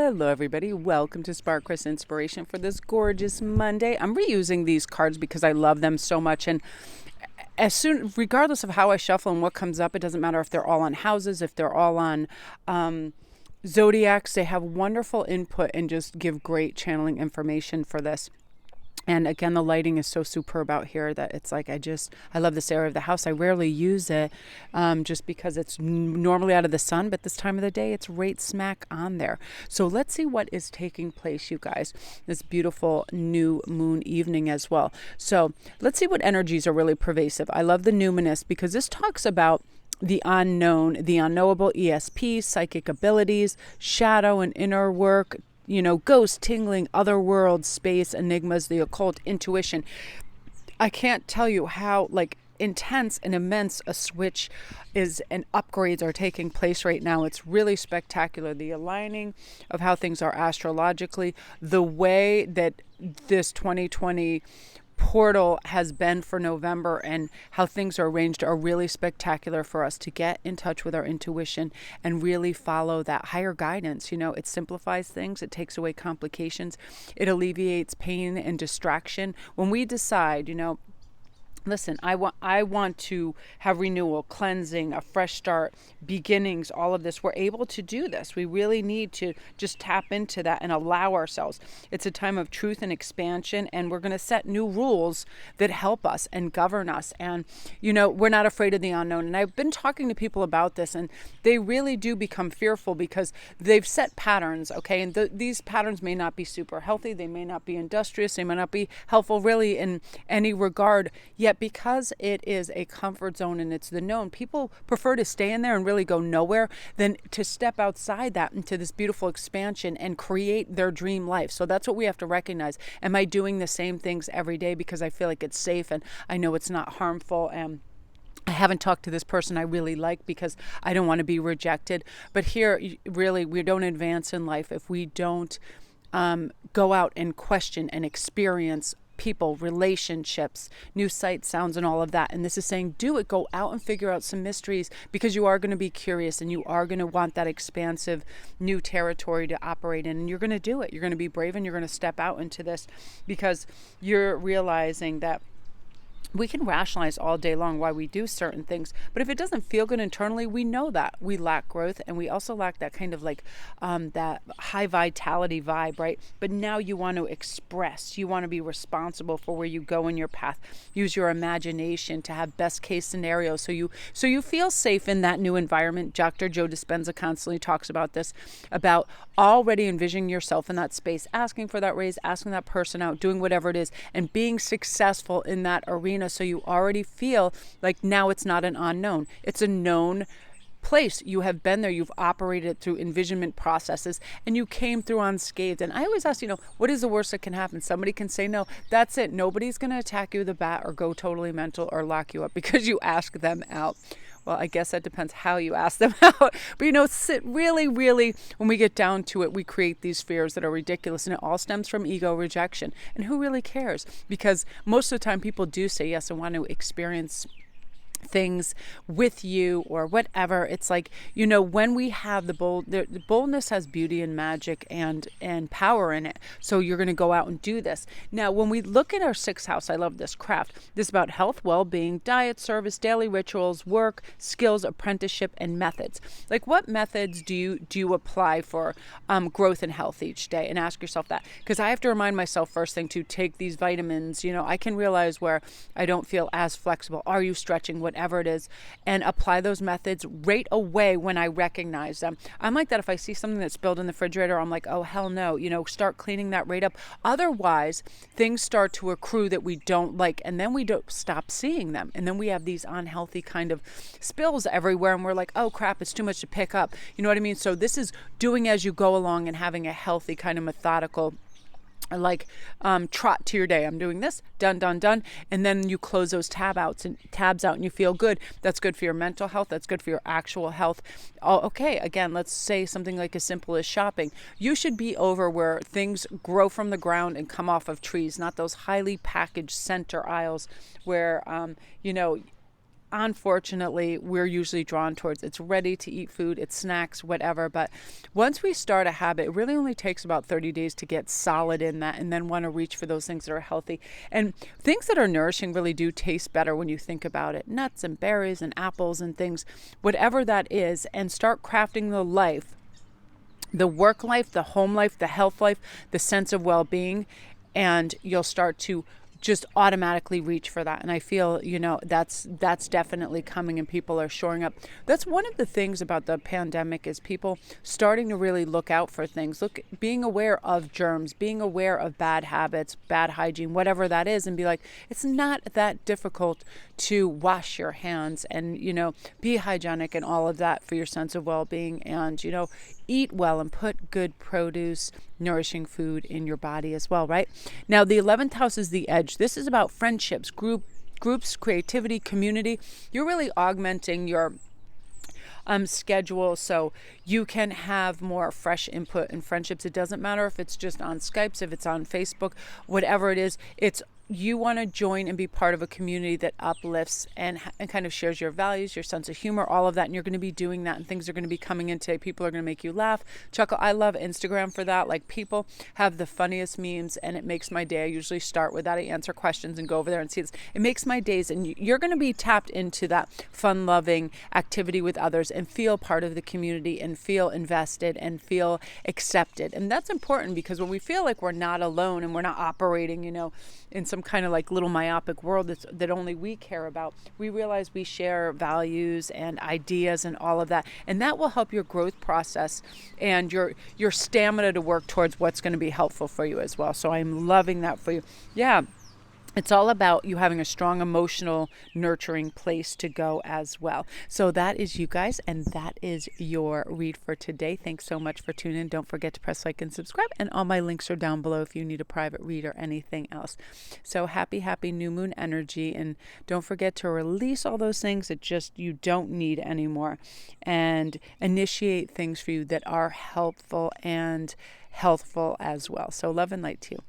Hello everybody, welcome to Spark Chris Inspiration for this gorgeous Monday. I'm reusing these cards because I love them so much, and regardless of how I shuffle and what comes up, it doesn't matter if they're all on houses, if they're all on zodiacs. They have wonderful input and just give great channeling information for this. And again, the lighting is so superb out here that it's like, I love this area of the house. I rarely use it just because it's normally out of the sun, but this time of the day, it's right smack on there. So let's see what is taking place, you guys, this beautiful new moon evening as well. So let's see what energies are really pervasive. I love the numinous because this talks about the unknown, the unknowable, ESP, psychic abilities, shadow and inner work, ghosts, tingling, other worlds, space, enigmas, the occult, intuition. I can't tell you how intense and immense a switch is and upgrades are taking place right now. It's really spectacular. The aligning of how things are astrologically, the way that this 2020 portal has been for November and how things are arranged are really spectacular for us to get in touch with our intuition and really follow that higher guidance. It simplifies things. It takes away complications. It alleviates pain and distraction. When we decide, listen, I want to have renewal, cleansing, a fresh start, beginnings, all of this. We're able to do this. We really need to just tap into that and allow ourselves. It's a time of truth and expansion, and we're going to set new rules that help us and govern us. And, we're not afraid of the unknown. And I've been talking to people about this, and they really do become fearful because they've set patterns, okay? And these patterns may not be super healthy. They may not be industrious. They may not be helpful really in any regard. Yet because it is a comfort zone and it's the known, people prefer to stay in there and really go nowhere than to step outside that into this beautiful expansion and create their dream life. So that's what we have to recognize. Am I doing the same things every day because I feel like it's safe and I know it's not harmful, and I haven't talked to this person I really like because I don't want to be rejected? But here, really, we don't advance in life if we don't go out and question and experience people, relationships, new sights, sounds, and all of that. And this is saying, do it. Go out and figure out some mysteries because you are going to be curious and you are going to want that expansive new territory to operate in. And you're going to do it. You're going to be brave and you're going to step out into this because you're realizing that we can rationalize all day long why we do certain things, but if it doesn't feel good internally, we know that we lack growth, and we also lack that kind of that high vitality vibe, right? But now you want to express, you want to be responsible for where you go in your path. Use your imagination to have best case scenarios, so you feel safe in that new environment. Dr. Joe Dispenza constantly talks about this, about already envisioning yourself in that space, asking for that raise, asking that person out, doing whatever it is, and being successful in that arena. So you already feel like now it's not an unknown. It's a known place. You have been there. You've operated through envisionment processes and you came through unscathed. And I always ask, what is the worst that can happen? Somebody can say no. That's it. Nobody's going to attack you with a bat or go totally mental or lock you up because you ask them out. Well, I guess that depends how you ask them out. But really, when we get down to it, we create these fears that are ridiculous, and it all stems from ego rejection. And who really cares? Because most of the time people do say yes and want to experience things with you or whatever. It's like, when we have the boldness has beauty and magic and power in it. So you're going to go out and do this. Now, when we look at our sixth house, I love this craft. This is about health, well-being, diet, service, daily rituals, work, skills, apprenticeship, and methods. Like, what methods do you apply for growth and health each day? And ask yourself that, because I have to remind myself first thing to take these vitamins. I can realize where I don't feel as flexible. Are you stretching? Whatever it is, and apply those methods right away when I recognize them. I'm like that. If I see something that's spilled in the refrigerator, I'm like, oh, hell no, start cleaning that right up. Otherwise, things start to accrue that we don't like, and then we don't stop seeing them. And then we have these unhealthy kind of spills everywhere, and we're like, oh crap, it's too much to pick up. You know what I mean? So this is doing as you go along and having a healthy kind of methodical trot to your day. I'm doing this, done, and then you close those tabs out and you feel good. That's good for your mental health. That's good for your actual health. Okay, again, let's say something like as simple as shopping. You should be over where things grow from the ground and come off of trees, not those highly packaged center aisles where unfortunately we're usually drawn towards. It's ready to eat food, it's snacks, whatever. But once we start a habit, it really only takes about 30 days to get solid in that, and then want to reach for those things that are healthy. And things that are nourishing really do taste better when you think about it. Nuts and berries and apples and things, whatever that is, and start crafting the life, the work life, the home life, the health life, the sense of well-being, and you'll start to just automatically reach for that. And I feel, that's definitely coming, and people are showing up. That's one of the things about the pandemic, is people starting to really look out for things, being aware of germs, being aware of bad habits, bad hygiene, whatever that is, and be like, it's not that difficult to wash your hands and, be hygienic and all of that for your sense of well-being, and, eat well and put good produce, nourishing food in your body as well, right? Now, the 11th house is the edge. This is about friendships, groups, creativity, community. You're really augmenting your schedule so you can have more fresh input and friendships. It doesn't matter if it's just on Skype, if it's on Facebook, whatever it is, you want to join and be part of a community that uplifts and kind of shares your values, your sense of humor, all of that. And you're going to be doing that, and things are going to be coming in today. People are going to make you laugh, chuckle. I love Instagram for that. Like, people have the funniest memes, and it makes my day. I usually start with that. I answer questions and go over there and see this. It makes my days, and you're going to be tapped into that fun-loving activity with others and feel part of the community and feel invested and feel accepted. And that's important, because when we feel like we're not alone and we're not operating, in some kind of like little myopic world that only we care about, we realize we share values and ideas and all of that, and that will help your growth process and your stamina to work towards what's going to be helpful for you as well. So I'm loving that for you. Yeah. It's all about you having a strong emotional, nurturing place to go as well. So that is you guys, and that is your read for today. Thanks so much for tuning in. Don't forget to press like and subscribe, and all my links are down below if you need a private read or anything else. So happy new moon energy, and don't forget to release all those things that just you don't need anymore, and initiate things for you that are helpful and healthful as well. So love and light to you.